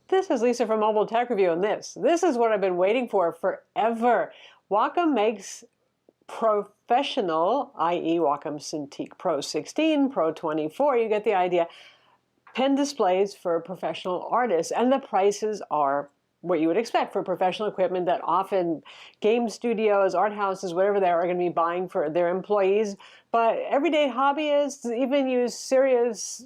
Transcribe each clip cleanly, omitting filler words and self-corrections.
This is Lisa from Mobile Tech Review, and this is what I've been waiting for forever. Wacom makes professional, i.e. Wacom Cintiq Pro 16, Pro 24, you get the idea, pen displays for professional artists, and the prices are what you would expect for professional equipment that often game studios, art houses, whatever they are going to be buying for their employees. But everyday hobbyists, even use serious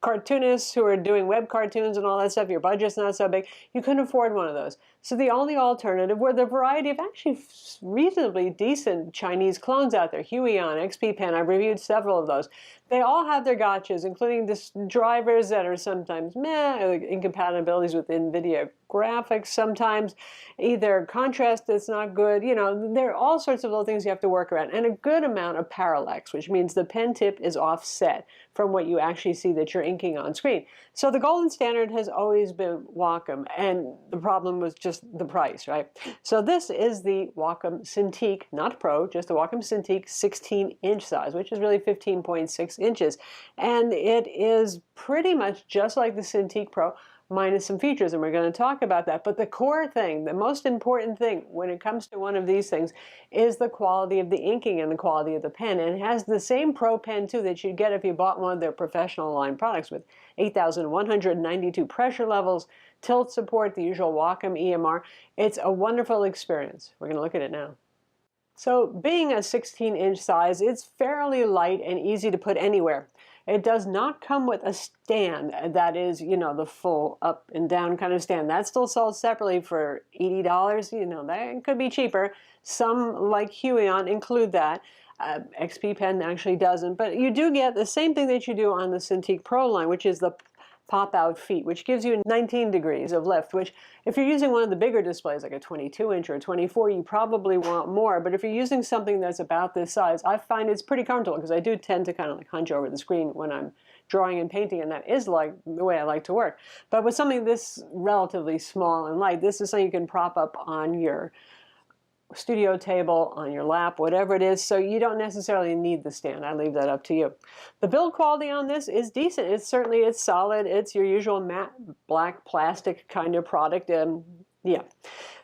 cartoonists who are doing web cartoons and all that stuff, your budget's not so big, you couldn't afford one of those. So the only alternative were the variety of actually reasonably decent Chinese clones out there. Huion, XP Pen, I've reviewed several of those. They all have their gotchas, including drivers that are sometimes meh, incompatibilities with NVIDIA graphics sometimes, either contrast that's not good, you know, there are all sorts of little things you have to work around, and a good amount of parallax, which means the pen tip is offset from what you actually see that you're inking on screen. So the golden standard has always been Wacom, and the problem was just the price, right? So this is the Wacom Cintiq, not Pro, just the Wacom Cintiq 16-inch size, which is really 15.6 inches. And it is pretty much just like the Cintiq Pro, minus some features, and we're going to talk about that. But the core thing, the most important thing when it comes to one of these things is the quality of the inking and the quality of the pen. And it has the same Pro Pen too that you'd get if you bought one of their professional line products with 8,192 pressure levels, tilt support, the usual Wacom EMR. It's a wonderful experience. We're going to look at it now. So being a 16-inch size, it's fairly light and easy to put anywhere. It does not come with a stand that is, you know, the full up and down kind of stand. That's still sold separately for $80. You know, that could be cheaper. Some, like Huion, include that. XP Pen actually doesn't. But you do get the same thing that you do on the Cintiq Pro line, which is the pop-out feet, which gives you 19 degrees of lift, which if you're using one of the bigger displays, like a 22-inch or a 24, you probably want more. But if you're using something that's about this size, I find it's pretty comfortable because I do tend to kind of like hunch over the screen when I'm drawing and painting, and that is like the way I like to work. But with something this relatively small and light, this is something you can prop up on your studio table, on your lap, whatever it is, so you don't necessarily need the stand. I leave that up to you. The build quality on this is decent. It's solid. It's your usual matte black plastic kind of product. Yeah.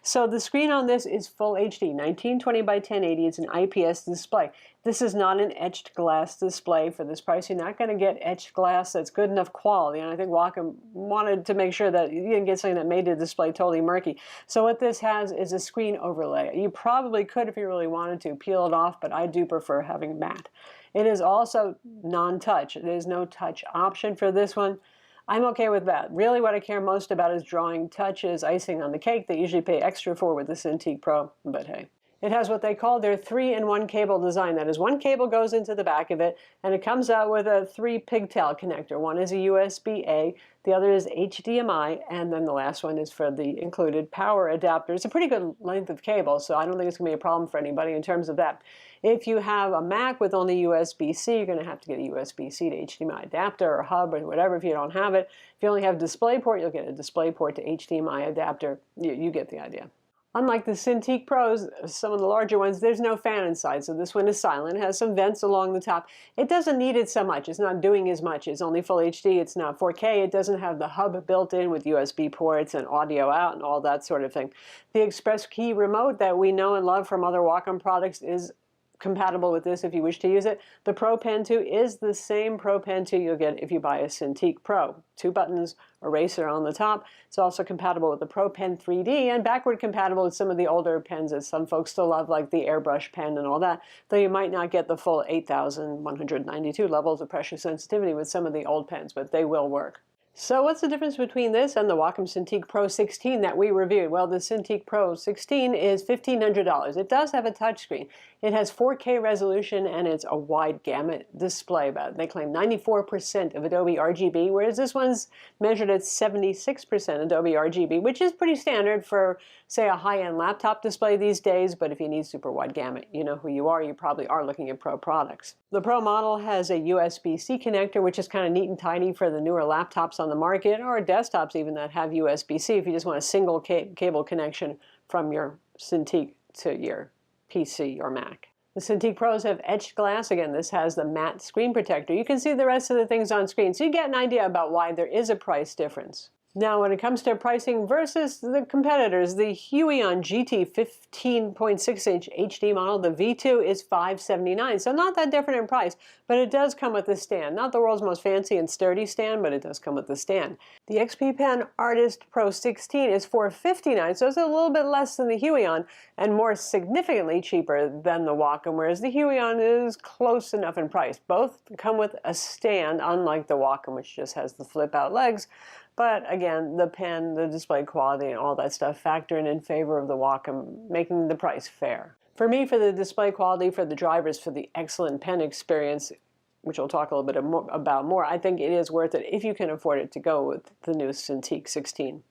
So the screen on this is full HD, 1920 by 1080. It's an IPS display. This is not an etched glass display. For this price, you're not going to get etched glass that's good enough quality. And I think Wacom wanted to make sure that you didn't get something that made the display totally murky. So what this has is a screen overlay. You probably could, if you really wanted to, peel it off, but I do prefer having matte. It is also non-touch. There's no touch option for this one. I'm okay with that. Really what I care most about is drawing touches, icing on the cake. They usually pay extra for with the Cintiq Pro, but hey. It has what they call their 3-in-1 cable design. That is, one cable goes into the back of it, and it comes out with a 3-pigtail connector. One is a USB-A, the other is HDMI, and then the last one is for the included power adapter. It's a pretty good length of cable, so I don't think it's going to be a problem for anybody in terms of that. If you have a Mac with only USB-C, you're going to have to get a USB-C to HDMI adapter or hub or whatever if you don't have it. If you only have DisplayPort, you'll get a DisplayPort to HDMI adapter. You get the idea. Unlike the Cintiq Pros, some of the larger ones, there's no fan inside, so this one is silent. It has some vents along the top. It doesn't need it so much. It's not doing as much. It's only full HD. It's not 4K. It doesn't have the hub built in with USB ports and audio out and all that sort of thing. The Express Key remote that we know and love from other Wacom products is compatible with this if you wish to use it. The Pro Pen 2 is the same Pro Pen 2 you'll get if you buy a Cintiq Pro. 2 buttons, eraser on the top. It's also compatible with the Pro Pen 3D and backward compatible with some of the older pens that some folks still love, like the airbrush pen and all that, though you might not get the full 8,192 levels of pressure sensitivity with some of the old pens, but they will work. So what's the difference between this and the Wacom Cintiq Pro 16 that we reviewed? Well, the Cintiq Pro 16 is $1,500. It does have a touchscreen. It has 4K resolution and it's a wide gamut display. They claim 94% of Adobe RGB, whereas this one's measured at 76% Adobe RGB, which is pretty standard for, say, a high-end laptop display these days. But if you need super wide gamut, you know who you are. You probably are looking at Pro products. The Pro model has a USB-C connector, which is kind of neat and tidy for the newer laptops on the market, or desktops even that have USB-C if you just want a single cable connection from your Cintiq to your PC or Mac. The Cintiq Pros have etched glass. Again, this has the matte screen protector. You can see the rest of the things on screen, so you get an idea about why there is a price difference. Now, when it comes to pricing versus the competitors, the Huion GT 15.6-inch HD model, the V2, is $579, so not that different in price, but it does come with a stand. Not the world's most fancy and sturdy stand, but it does come with a stand. The XP Pen Artist Pro 16 is $459, so it's a little bit less than the Huion and more significantly cheaper than the Wacom, whereas the Huion is close enough in price. Both come with a stand, unlike the Wacom, which just has the flip-out legs. But again, the pen, the display quality, and all that stuff factor in favor of the Wacom, making the price fair. For me, for the display quality, for the drivers, for the excellent pen experience, which we'll talk a little bit about more, I think it is worth it if you can afford it to go with the new Cintiq 16.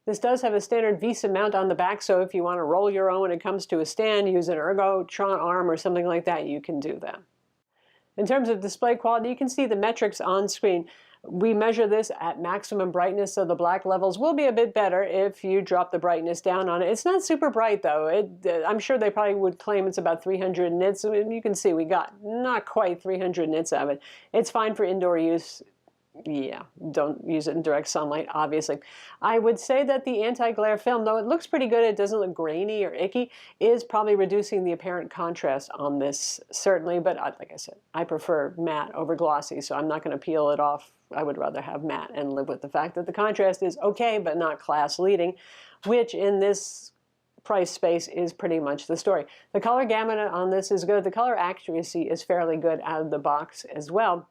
This does have a standard VESA mount on the back, so if you want to roll your own when it comes to a stand, use an Ergotron arm or something like that, you can do that. In terms of display quality, you can see the metrics on screen. We measure this at maximum brightness, so the black levels will be a bit better if you drop the brightness down on it. It's not super bright, though. I'm sure they probably would claim it's about 300 nits. You can see we got not quite 300 nits of it. It's fine for indoor use. Yeah, don't use it in direct sunlight, obviously. I would say that the anti-glare film, though it looks pretty good, it doesn't look grainy or icky, is probably reducing the apparent contrast on this, certainly. But like I said, I prefer matte over glossy, so I'm not going to peel it off. I would rather have matte and live with the fact that the contrast is okay, but not class-leading, which in this price space is pretty much the story. The color gamut on this is good. The color accuracy is fairly good out of the box as well.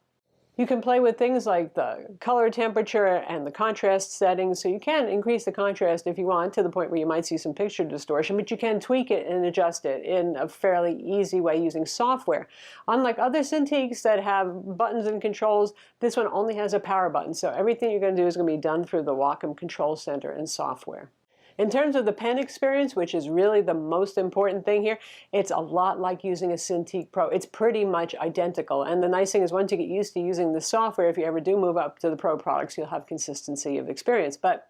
You can play with things like the color temperature and the contrast settings, so you can increase the contrast if you want to the point where you might see some picture distortion, but you can tweak it and adjust it in a fairly easy way using software. Unlike other Cintiqs that have buttons and controls, this one only has a power button, so everything you're going to do is going to be done through the Wacom Control Center and software. In terms of the pen experience, which is really the most important thing here, it's a lot like using a Cintiq Pro. It's pretty much identical. And the nice thing is once you get used to using the software, if you ever do move up to the Pro products, you'll have consistency of experience. But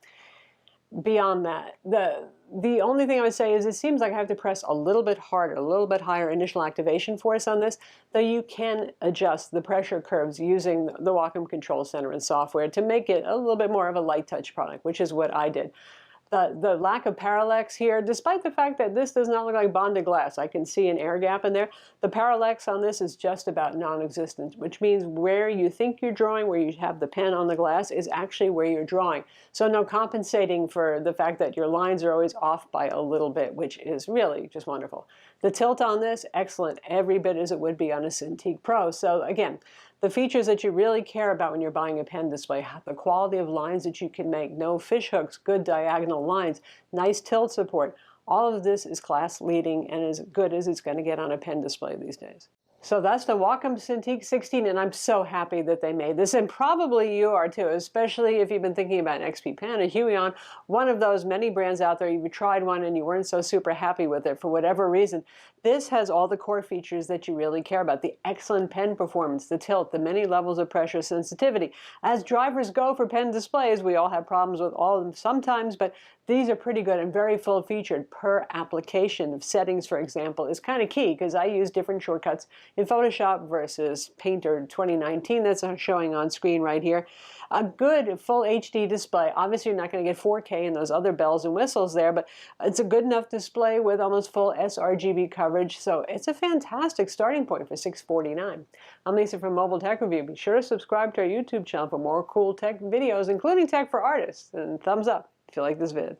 beyond that, the only thing I would say is it seems like I have to press a little bit harder, a little bit higher initial activation force on this, though you can adjust the pressure curves using the Wacom Control Center and software to make it a little bit more of a light touch product, which is what I did. The lack of parallax here, despite the fact that this does not look like bonded glass, I can see an air gap in there. The parallax on this is just about non-existent, which means where you think you're drawing, where you have the pen on the glass, is actually where you're drawing. So no compensating for the fact that your lines are always off by a little bit, which is really just wonderful. The tilt on this, excellent, every bit as it would be on a Cintiq Pro. So again, the features that you really care about when you're buying a pen display, the quality of lines that you can make, no fish hooks, good diagonal lines, nice tilt support, all of this is class leading and as good as it's going to get on a pen display these days. So that's the Wacom Cintiq 16, and I'm so happy that they made this, and probably you are too, especially if you've been thinking about an XP Pen, a Huion, one of those many brands out there. You've tried one and you weren't so super happy with it for whatever reason. This has all the core features that you really care about. The excellent pen performance, the tilt, the many levels of pressure sensitivity. As drivers go for pen displays, we all have problems with all of them sometimes, but these are pretty good and very full featured per application of settings, for example, is kind of key because I use different shortcuts in Photoshop versus Painter 2019 that's showing on screen right here. A good full HD display. Obviously, you're not going to get 4K and those other bells and whistles there, but it's a good enough display with almost full sRGB coverage, so it's a fantastic starting point for $649. I'm Lisa from Mobile Tech Review. Be sure to subscribe to our YouTube channel for more cool tech videos, including tech for artists, and thumbs up if you like this vid.